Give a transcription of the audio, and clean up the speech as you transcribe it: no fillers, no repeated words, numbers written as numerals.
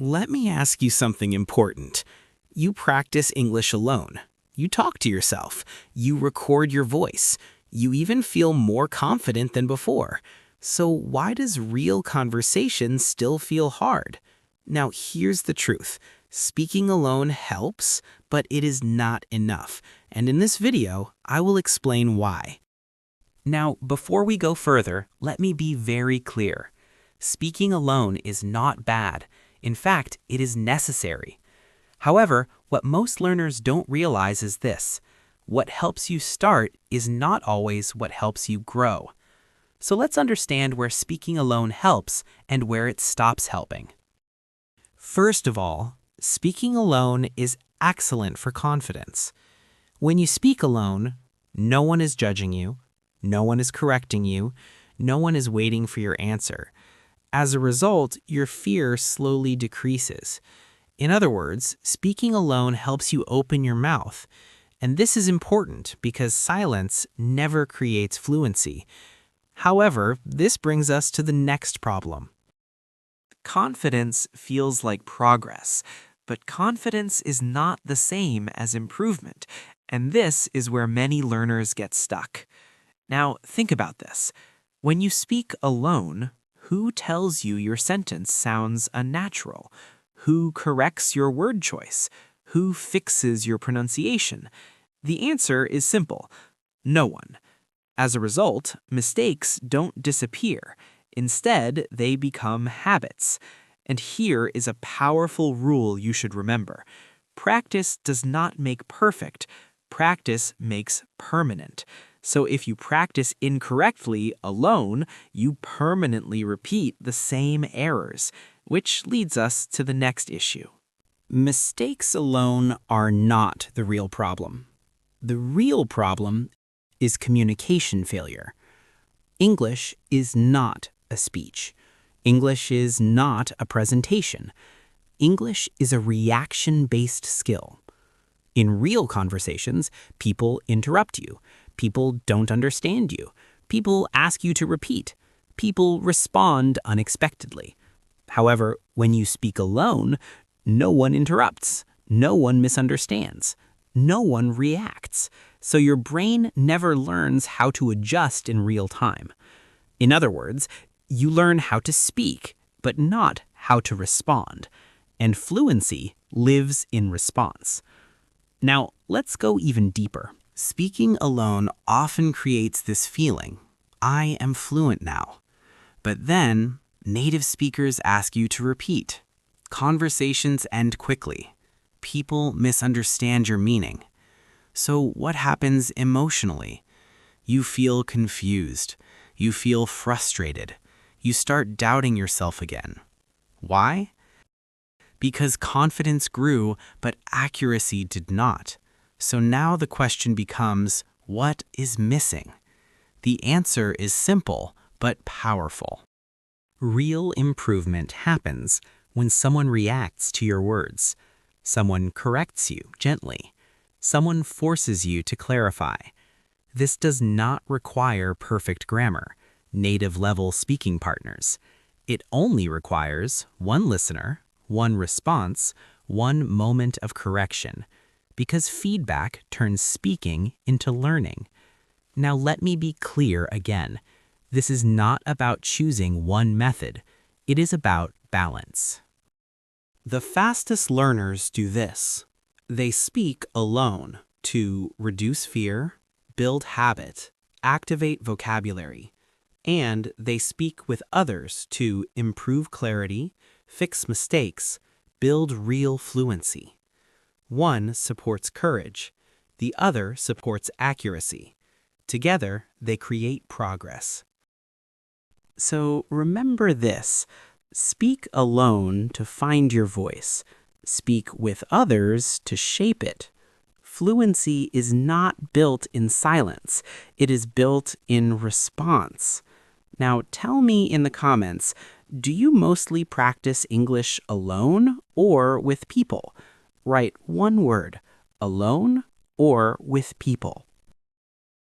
Let me ask you something important. You practice English alone. You talk to yourself. You record your voice. You even feel more confident than before. So why does real conversation still feel hard? Now, here's the truth. Speaking alone helps, but it is not enough. And in this video, I will explain why. Now, before we go further, let me be very clear. Speaking alone is not bad. In fact, it is necessary. However, what most learners don't realize is this. What helps you start is not always what helps you grow. So let's understand where speaking alone helps and where it stops helping. First of all, speaking alone is excellent for confidence. When you speak alone, no one is judging you, no one is correcting you, no one is waiting for your answer. As a result, your fear slowly decreases. In other words, speaking alone helps you open your mouth. And this is important because silence never creates fluency. However, this brings us to the next problem. Confidence feels like progress, but confidence is not the same as improvement, and this is where many learners get stuck. Now, think about this. When you speak alone, who tells you your sentence sounds unnatural? Who corrects your word choice? Who fixes your pronunciation? The answer is simple. No one. As a result, mistakes don't disappear. Instead, they become habits. And here is a powerful rule you should remember. Practice does not make perfect. Practice makes permanent. So if you practice incorrectly alone, you permanently repeat the same errors, which leads us to the next issue. Mistakes alone are not the real problem. The real problem is communication failure. English is not a speech. English is not a presentation. English is a reaction-based skill. In real conversations, people interrupt you. People don't understand you. People ask you to repeat. People respond unexpectedly. However, when you speak alone, no one interrupts. No one misunderstands. No one reacts. So your brain never learns how to adjust in real time. In other words, you learn how to speak, but not how to respond. And fluency lives in response. Now, let's go even deeper. Speaking alone often creates this feeling, I am fluent now. But then, native speakers ask you to repeat. Conversations end quickly. People misunderstand your meaning. So what happens emotionally? You feel confused. You feel frustrated. You start doubting yourself again. Why? Because confidence grew, but accuracy did not. So now the question becomes, what is missing? The answer is simple, but powerful. Real improvement happens when someone reacts to your words. Someone corrects you gently. Someone forces you to clarify. This does not require perfect grammar, native-level speaking partners. It only requires one listener, one response, one moment of correction. Because feedback turns speaking into learning. Now let me be clear again. This is not about choosing one method. It is about balance. The fastest learners do this. They speak alone to reduce fear, build habit, activate vocabulary, and they speak with others to improve clarity, fix mistakes, build real fluency. One supports courage, the other supports accuracy. Together, they create progress. So remember this, speak alone to find your voice, speak with others to shape it. Fluency is not built in silence, it is built in response. Now tell me in the comments, do you mostly practice English alone or with people? Write one word, alone or with people.